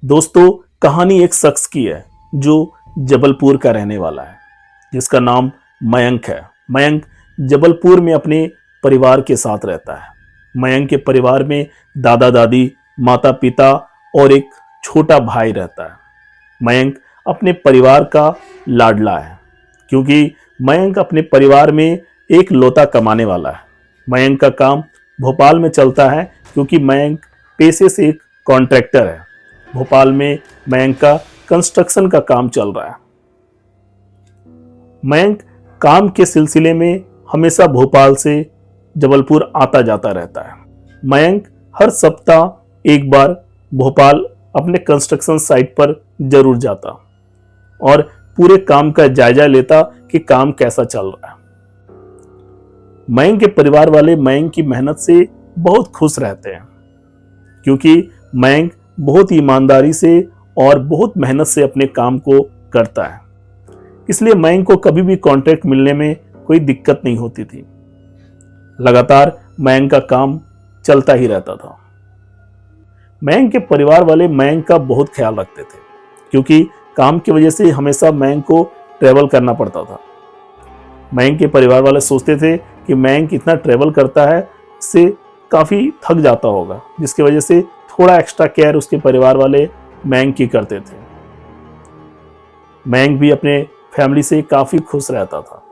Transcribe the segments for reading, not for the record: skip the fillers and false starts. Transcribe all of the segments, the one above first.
दोस्तों, कहानी एक शख्स की है जो जबलपुर का रहने वाला है, जिसका नाम मयंक है। मयंक जबलपुर में अपने परिवार के साथ रहता है। मयंक के परिवार में दादा दादी, माता पिता और एक छोटा भाई रहता है। मयंक अपने परिवार का लाडला है, क्योंकि मयंक अपने परिवार में एक लौता कमाने वाला है। मयंक का काम भोपाल में चलता है, क्योंकि मयंक पेशे से एक कॉन्ट्रैक्टर है। भोपाल में मयंक का कंस्ट्रक्शन का काम चल रहा है। मयंक काम के सिलसिले में हमेशा भोपाल से जबलपुर आता जाता रहता है। मयंक हर सप्ताह एक बार भोपाल अपने कंस्ट्रक्शन साइट पर जरूर जाता और पूरे काम का जायजा लेता कि काम कैसा चल रहा है। मयंक के परिवार वाले मयंक की मेहनत से बहुत खुश रहते हैं, क्योंकि मयंक बहुत ईमानदारी से और बहुत मेहनत से अपने काम को करता है। इसलिए मयंक को कभी भी कॉन्ट्रैक्ट मिलने में कोई दिक्कत नहीं होती थी। लगातार मयंक का काम चलता ही रहता था। मयंक के परिवार वाले मयंक का बहुत ख्याल रखते थे, क्योंकि काम की वजह से हमेशा मयंक को ट्रैवल करना पड़ता था। मयंक के परिवार वाले सोचते थे कि मयंक इतना ट्रैवल करता है, इससे काफ़ी थक जाता होगा, जिसकी वजह से थोड़ा एक्स्ट्रा केयर उसके परिवार वाले मयंक की करते थे। मयंक भी अपने फैमिली से काफ़ी खुश रहता था।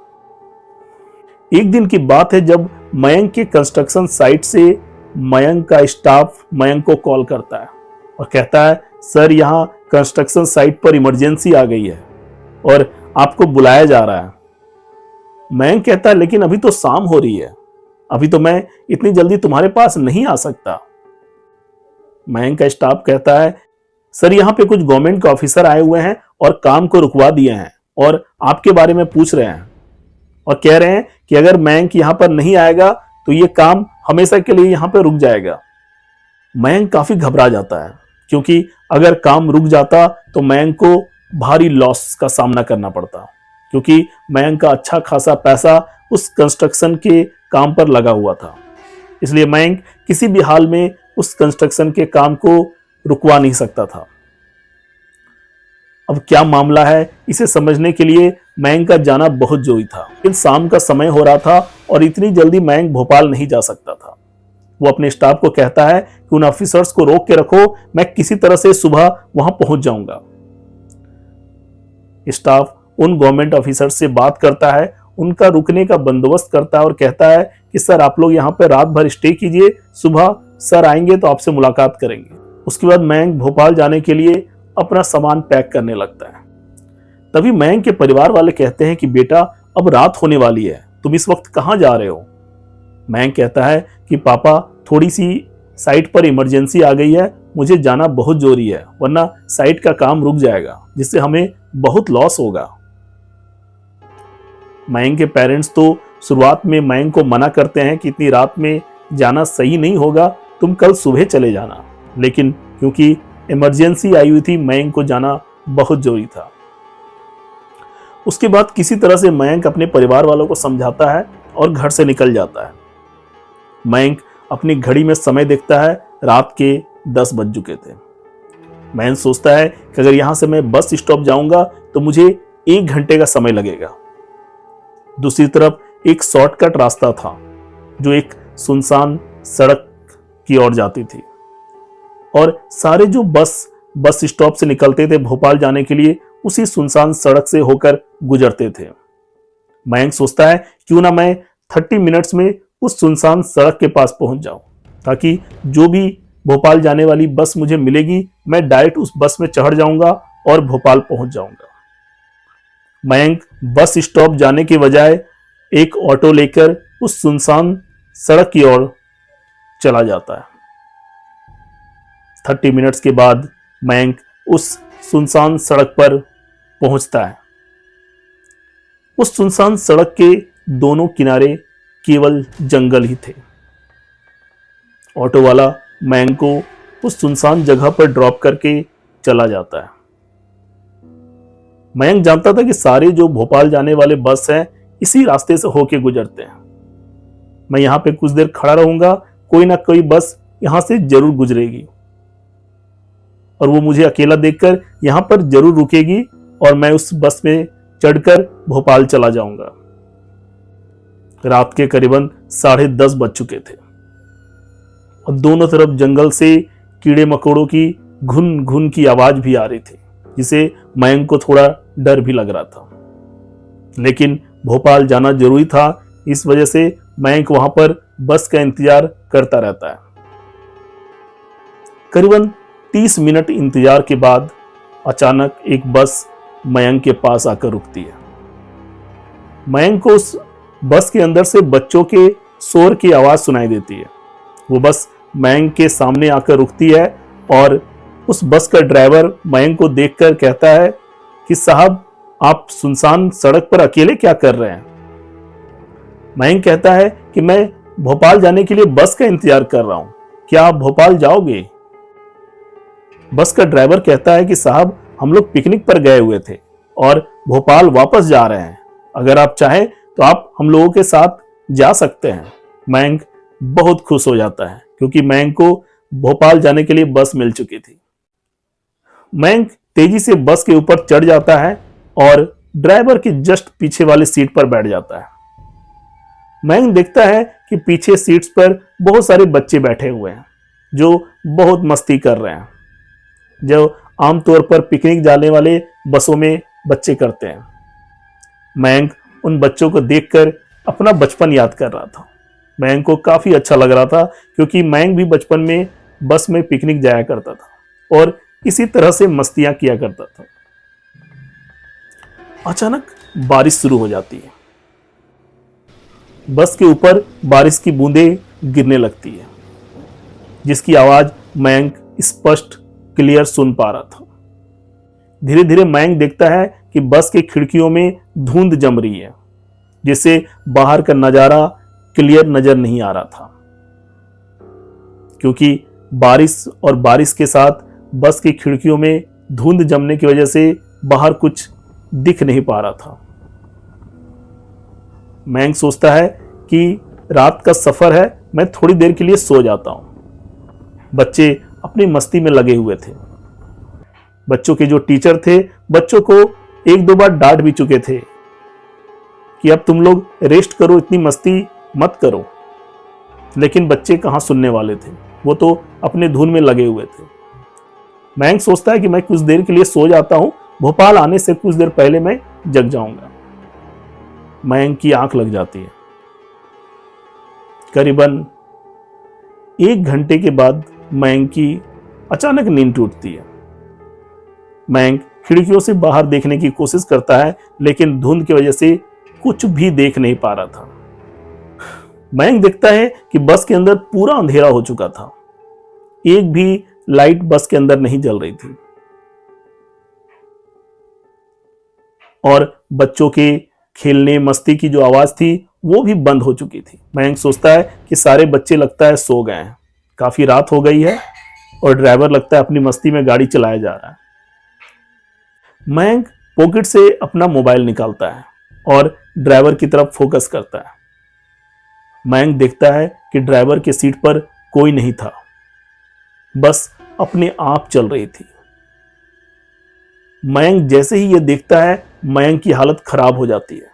एक दिन की बात है, जब मयंक के कंस्ट्रक्शन साइट से मयंक का स्टाफ मयंक को कॉल करता है और कहता है, सर, यहाँ कंस्ट्रक्शन साइट पर इमरजेंसी आ गई है और आपको बुलाया जा रहा है। मयंक कहता है, लेकिन अभी तो शाम हो रही है, अभी तो मैं इतनी जल्दी तुम्हारे पास नहीं आ सकता। मयंक का स्टाफ कहता है, सर, यहाँ पे कुछ गवर्नमेंट के ऑफिसर आए हुए हैं और काम को रुकवा दिए हैं और आपके बारे में पूछ रहे हैं और कह रहे हैं कि अगर मयंक यहाँ पर नहीं आएगा तो ये काम हमेशा के लिए यहाँ पर रुक जाएगा। मयंक काफी घबरा जाता है, क्योंकि अगर काम रुक जाता तो मयंक को भारी लॉस का सामना करना पड़ता, क्योंकि मयंक का अच्छा खासा पैसा उस कंस्ट्रक्शन के काम पर लगा हुआ था। इसलिए मयंक किसी भी हाल में उस कंस्ट्रक्शन के काम को रुकवा नहीं सकता था। अब क्या मामला है, इसे समझने के लिए मयंक का जाना बहुत जरूरी था। लेकिन शाम का समय हो रहा था और इतनी जल्दी मयंक भोपाल नहीं जा सकता था। वो अपने स्टाफ को कहता है कि उन ऑफिसर्स को रोक के रखो, मैं किसी तरह से सुबह वहां पहुंच जाऊंगा। स्टाफ उन गवर्नमेंट ऑफिसर से बात करता है, उनका रुकने का बंदोबस्त करता है और कहता है कि सर, आप लोग यहाँ पे रात भर स्टे कीजिए, सुबह सर आएंगे तो आपसे मुलाकात करेंगे। उसके बाद मयंक भोपाल जाने के लिए अपना सामान पैक करने लगता है। तभी मयंक के परिवार वाले कहते हैं कि बेटा, अब रात होने वाली है, तुम इस वक्त कहाँ जा रहे हो? मयंक कहता है कि पापा, थोड़ी सी साइट पर इमरजेंसी आ गई है, मुझे जाना बहुत जरूरी है, वरना साइट का काम रुक जाएगा, जिससे हमें बहुत लॉस होगा। मयंक के पेरेंट्स तो शुरुआत में मयंक को मना करते हैं कि इतनी रात में जाना सही नहीं होगा, तुम कल सुबह चले जाना। लेकिन क्योंकि इमरजेंसी आई हुई थी, मयंक को जाना बहुत जरूरी था। उसके बाद किसी तरह से मयंक अपने परिवार वालों को समझाता है और घर से निकल जाता है। मयंक अपनी घड़ी में समय देखता है, रात के 10 बज चुके थे। मयंक सोचता है कि अगर यहां से मैं बस स्टॉप जाऊंगा तो मुझे 1 घंटे का समय लगेगा। दूसरी तरफ एक शॉर्टकट रास्ता था जो एक सुनसान सड़क की ओर जाती थी और सारे जो बस स्टॉप से निकलते थे भोपाल जाने के लिए, उसी सुनसान सड़क से होकर गुजरते थे। मयंक सोचता है, क्यों ना मैं 30 मिनट्स में उस सुनसान सड़क के पास पहुंच जाऊं, ताकि जो भी भोपाल जाने वाली बस मुझे मिलेगी, मैं डायरेक्ट उस बस में चढ़ जाऊंगा और भोपाल पहुंच जाऊंगा। मयंक बस स्टॉप जाने के बजाय एक ऑटो लेकर उस सुनसान सड़क की ओर चला जाता है। 30 मिनट्स के बाद मयंक उस सुनसान सड़क पर पहुंचता है। उस सुनसान सड़क के दोनों किनारे केवल जंगल ही थे। ऑटो वाला मयंक को उस सुनसान जगह पर ड्रॉप करके चला जाता है। मयंक जानता था कि सारे जो भोपाल जाने वाले बस हैं, इसी रास्ते से होके गुजरते हैं। मैं यहां पे कुछ देर खड़ा रहूंगा, कोई ना कोई बस यहां से जरूर गुजरेगी। और वो मुझे अकेला देखकर यहाँ पर जरूर रुकेगी और मैं उस बस में चढ़कर भोपाल चला जाऊंगा। रात के करीबन 10:30 बज चुके थे और दोनों तरफ जंगल से कीड़े मकोड़ों की घुन घुन की आवाज भी आ रही थी, जिसे मयंक को थोड़ा डर भी लग रहा था। लेकिन भोपाल जाना जरूरी था, इस वजह से मयंक वहां पर बस का इंतजार करता रहता है। करीबन 30 मिनट इंतजार के बाद अचानक एक बस मयंक के पास आकर रुकती है। मयंक को उस बस के अंदर से बच्चों के शोर की आवाज सुनाई देती है। वो बस मयंक के सामने आकर रुकती है और उस बस का ड्राइवर मयंक को देखकर कहता है कि साहब, आप सुनसान सड़क पर अकेले क्या कर रहे हैं? मयंक कहता है कि मैं भोपाल जाने के लिए बस का इंतजार कर रहा हूं, क्या आप भोपाल जाओगे? बस का ड्राइवर कहता है कि साहब, हम लोग पिकनिक पर गए हुए थे और भोपाल वापस जा रहे हैं, अगर आप चाहें तो आप हम लोगों के साथ जा सकते हैं। मयंक बहुत खुश हो जाता है क्योंकि मयंक को भोपाल जाने के लिए बस मिल चुकी थी। मयंक तेजी से बस के ऊपर चढ़ जाता है और ड्राइवर के जस्ट पीछे वाली सीट पर बैठ जाता है। मयंक देखता है कि पीछे सीट्स पर बहुत सारे बच्चे बैठे हुए हैं जो बहुत मस्ती कर रहे हैं, जो आमतौर पर पिकनिक जाने वाले बसों में बच्चे करते हैं। मयंक उन बच्चों को देखकर अपना बचपन याद कर रहा था। मयंक को काफी अच्छा लग रहा था क्योंकि मयंक भी बचपन में बस में पिकनिक जाया करता था और इसी तरह से मस्तियां किया करता था। अचानक बारिश शुरू हो जाती है। बस के ऊपर बारिश की बूंदें गिरने लगती है, जिसकी आवाज मयंक स्पष्ट क्लियर सुन पा रहा था। धीरे धीरे मयंक देखता है कि बस की खिड़कियों में धुंध जम रही है, जिससे बाहर का नजारा क्लियर नजर नहीं आ रहा था, क्योंकि बारिश के साथ बस की खिड़कियों में धुंध जमने की वजह से बाहर कुछ दिख नहीं पा रहा था। मयंक सोचता है कि रात का सफर है, मैं थोड़ी देर के लिए सो जाता हूं। बच्चे अपनी मस्ती में लगे हुए थे। बच्चों के जो टीचर थे बच्चों को 1-2 बार डांट भी चुके थे कि अब तुम लोग रेस्ट करो, इतनी मस्ती मत करो। लेकिन बच्चे कहां सुनने वाले थे, वो तो अपने धुन में लगे हुए थे। मयंक सोचता है कि मैं कुछ देर के लिए सो जाता हूं, भोपाल आने से कुछ देर पहले मैं जग जाऊंगा। मयंक की आंख लग जाती है। करीबन 1 घंटे के बाद मयंक की अचानक नींद टूटती है। मयंक खिड़कियों से बाहर देखने की कोशिश करता है, लेकिन धुंध की वजह से कुछ भी देख नहीं पा रहा था। मयंक देखता है कि बस के अंदर पूरा अंधेरा हो चुका था। एक भी लाइट बस के अंदर नहीं जल रही थी और बच्चों के खेलने मस्ती की जो आवाज थी वो भी बंद हो चुकी थी। मयंक सोचता है कि सारे बच्चे लगता है सो गए हैं, काफी रात हो गई है और ड्राइवर लगता है अपनी मस्ती में गाड़ी चलाया जा रहा है। मयंक पॉकेट से अपना मोबाइल निकालता है और ड्राइवर की तरफ फोकस करता है। मयंक देखता है कि ड्राइवर के सीट पर कोई नहीं था, बस अपने आप चल रही थी। मयंक जैसे ही यह देखता है, मयंक की हालत खराब हो जाती है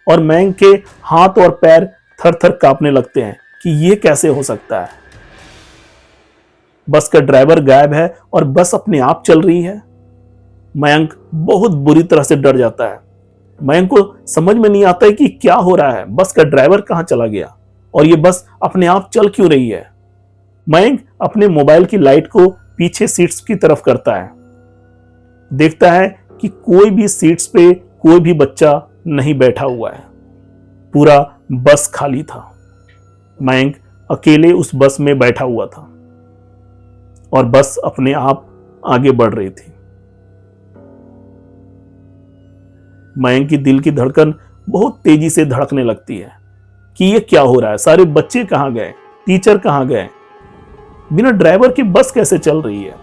और मयंक के हाथ और पैर थर थर कांपने लगते हैं कि यह कैसे हो सकता है। बस का ड्राइवर गायब है और बस अपने आप चल रही है। मयंक बहुत बुरी तरह से डर जाता है। मयंक को समझ में नहीं आता है कि क्या हो रहा है, बस का ड्राइवर कहां चला गया और ये बस अपने आप चल क्यों रही है। मयंक अपने मोबाइल की लाइट को पीछे सीट्स की तरफ करता है, देखता है कि कोई भी सीट्स पे कोई भी बच्चा नहीं बैठा हुआ है, पूरा बस खाली था। मयंक अकेले उस बस में बैठा हुआ था और बस अपने आप आगे बढ़ रही थी। मयंक की दिल की धड़कन बहुत तेजी से धड़कने लगती है कि ये क्या हो रहा है, सारे बच्चे कहां गए, टीचर कहां गए, बिना ड्राइवर की बस कैसे चल रही है।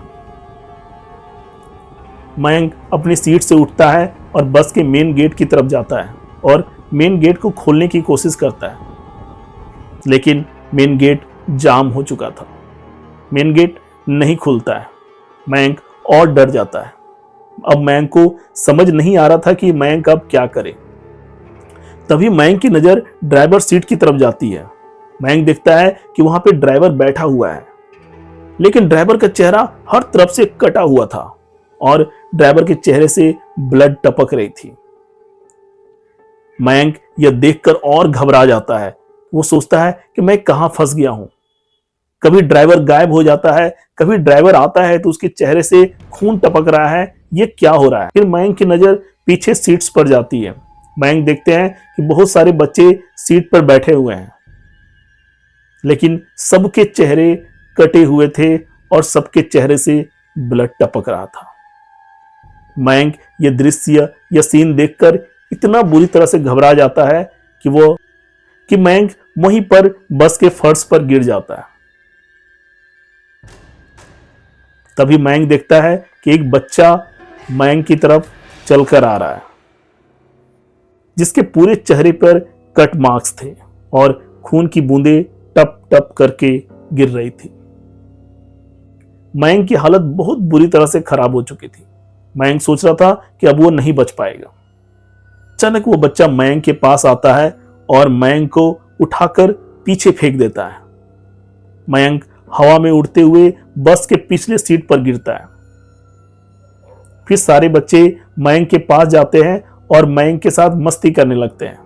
मयंक अपनी सीट से उठता है और बस के मेन गेट की तरफ जाता है और मेन गेट को खोलने की कोशिश करता है, लेकिन मेन गेट जाम हो चुका था। मेन गेट नहीं खुलता है। मयंक और डर जाता है। अब मयंक को समझ नहीं आ रहा था कि मयंक अब क्या करे। तभी मयंक की नजर ड्राइवर सीट की तरफ जाती है। मयंक देखता है कि वहां पे ड्राइवर बैठा हुआ है, लेकिन ड्राइवर का चेहरा हर तरफ से कटा हुआ था और ड्राइवर के चेहरे से ब्लड टपक रही थी। मयंक यह देखकर और घबरा जाता है। वो सोचता है कि मैं कहां फंस गया हूं। कभी ड्राइवर गायब हो जाता है, कभी ड्राइवर आता है तो उसके चेहरे से खून टपक रहा है। ये क्या हो रहा है? फिर मयंक की नजर पीछे सीट्स पर जाती है। मयंक देखते हैं कि बहुत सारे बच्चे सीट पर बैठे हुए हैं, लेकिन सबके चेहरे कटे हुए थे और सबके चेहरे से ब्लड टपक रहा था। मयंक ये दृश्य, यह सीन देखकर इतना बुरी तरह से घबरा जाता है कि मयंक वहीं पर बस के फर्श पर गिर जाता है। तभी मयंक देखता है कि एक बच्चा मयंक की तरफ चलकर आ रहा है, जिसके पूरे चेहरे पर कट मार्क्स थे और खून की बूंदें टप टप करके गिर रही थी। मयंक की हालत बहुत बुरी तरह से खराब हो चुकी थी। मयंक सोच रहा था कि अब वो नहीं बच पाएगा। अचानक वो बच्चा मयंक के पास आता है और मयंक को उठाकर पीछे फेंक देता है। मयंक हवा में उड़ते हुए बस के पिछले सीट पर गिरता है। फिर सारे बच्चे मयंक के पास जाते हैं और मयंक के साथ मस्ती करने लगते हैं।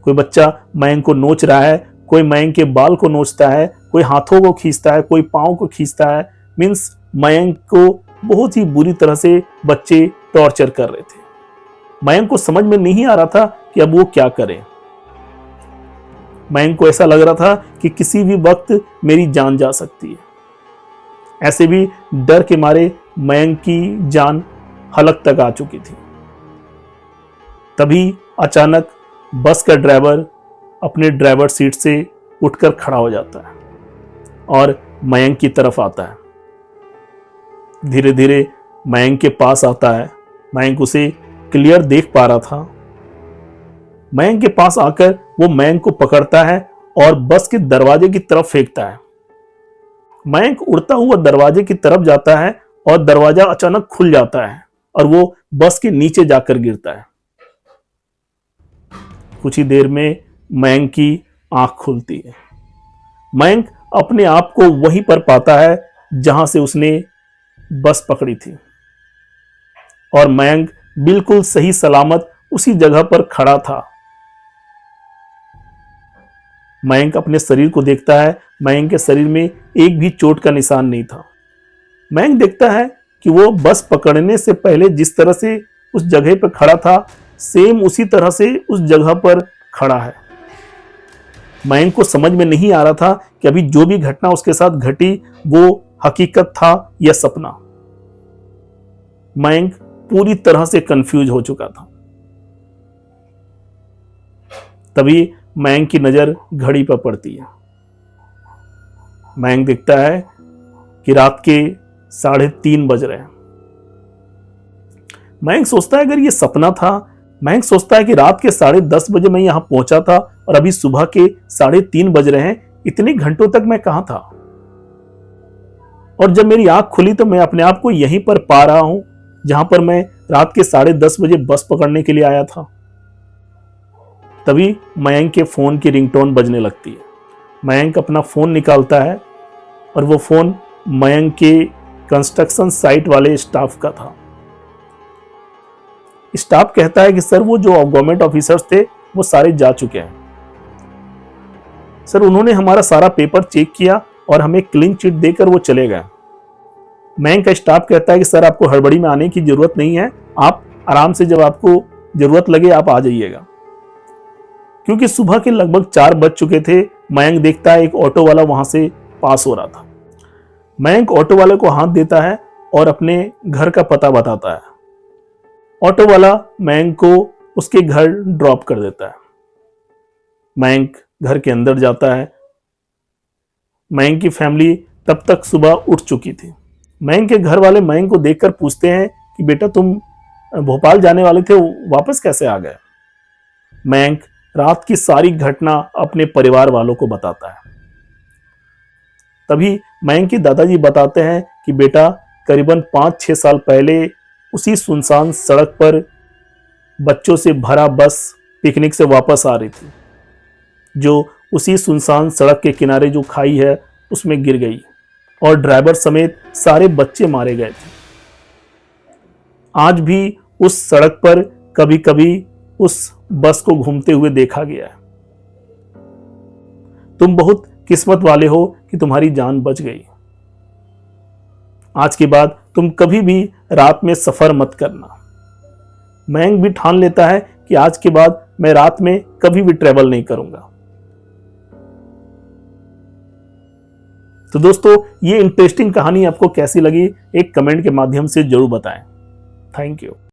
कोई बच्चा मयंक को नोच रहा है, कोई मयंक के बाल को नोचता है, कोई हाथों को खींचता है, कोई पांव को खींचता है। मीन्स मयंक को बहुत ही बुरी तरह से बच्चे टॉर्चर कर रहे थे। मयंक को समझ में नहीं आ रहा था कि अब वो क्या करे। मयंक को ऐसा लग रहा था कि किसी भी वक्त मेरी जान जा सकती है। ऐसे भी डर के मारे मयंक की जान हलक तक आ चुकी थी। तभी अचानक बस का ड्राइवर अपने ड्राइवर सीट से उठकर खड़ा हो जाता है और मयंक की तरफ आता है। धीरे धीरे मयंक के पास आता है। मयंक उसे क्लियर देख पा रहा था। मयंक के पास आकर वो मयंक को पकड़ता है और बस के दरवाजे की तरफ फेंकता है। मयंक उड़ता हुआ दरवाजे की तरफ जाता है और दरवाजा अचानक खुल जाता है और वो बस के नीचे जाकर गिरता है। कुछ ही देर में मयंक की आंख खुलती है। मयंक अपने आप को वहीं पर पाता है जहां से उसने बस पकड़ी थी और मयंक बिल्कुल सही सलामत उसी जगह पर खड़ा था। मयंक अपने शरीर को देखता है। मयंक के शरीर में एक भी चोट का निशान नहीं था। मयंक देखता है कि वो बस पकड़ने से पहले जिस तरह से उस जगह पर खड़ा था, सेम उसी तरह से उस जगह पर खड़ा है। मयंक को समझ में नहीं आ रहा था कि अभी जो भी घटना उसके साथ घटी वो हकीकत था या सपना। मयंक पूरी तरह से कंफ्यूज हो चुका था। तभी मयंक की नजर घड़ी पर पड़ती है। मयंक देखता है कि रात के 3:30 बज रहे हैं। मयंक सोचता है अगर ये सपना था, मयंक सोचता है कि रात के 10:30 बजे मैं यहां पहुंचा था और अभी सुबह के 3:30 बज रहे हैं। इतने घंटों तक मैं कहां था? और जब मेरी आंख खुली तो मैं अपने आप को यहीं पर पा रहा हूं जहां पर मैं रात के 10:30 बजे बस पकड़ने के लिए आया था। तभी मयंक के फोन की रिंगटोन बजने लगती है। मयंक अपना फोन निकालता है और वो फोन मयंक के कंस्ट्रक्शन साइट वाले स्टाफ का था। स्टाफ कहता है कि सर वो जो गवर्नमेंट ऑफिसर्स थे वो सारे जा चुके हैं सर। उन्होंने हमारा सारा पेपर चेक किया और हमें क्लीन चिट देकर वो चले गए। मयंक का स्टाफ कहता है कि सर आपको हड़बड़ी में आने की जरूरत नहीं है, आप आराम से जब आपको जरूरत लगे आप आ जाइएगा। क्योंकि सुबह के लगभग 4 बज चुके थे। मयंक देखता है एक ऑटो वाला वहां से पास हो रहा था। मयंक ऑटो वाले को हाथ देता है और अपने घर का पता बताता है। ऑटो वाला मयंक को उसके घर ड्रॉप कर देता है। मयंक घर के अंदर जाता है। मयंक की फैमिली तब तक सुबह उठ चुकी थी। मयंक के घर वाले मयंक को देखकर पूछते हैं कि बेटा तुम भोपाल जाने वाले थे, वापस कैसे आ गए? मयंक रात की सारी घटना अपने परिवार वालों को बताता है। तभी मयंक के दादाजी बताते हैं कि बेटा करीबन 5-6 साल पहले उसी सुनसान सड़क पर बच्चों से भरा बस पिकनिक से वापस आ रही थी, जो उसी सुनसान सड़क के किनारे जो खाई है उसमें गिर गई और ड्राइवर समेत सारे बच्चे मारे गए थे। आज भी उस सड़क पर कभी कभी उस बस को घूमते हुए देखा गया है। तुम बहुत किस्मत वाले हो कि तुम्हारी जान बच गई। आज के बाद तुम कभी भी रात में सफर मत करना। मयंक भी ठान लेता है कि आज के बाद मैं रात में कभी भी ट्रेवल नहीं करूंगा। तो दोस्तों, ये इंटरेस्टिंग कहानी आपको कैसी लगी एक कमेंट के माध्यम से जरूर बताएं। Thank you.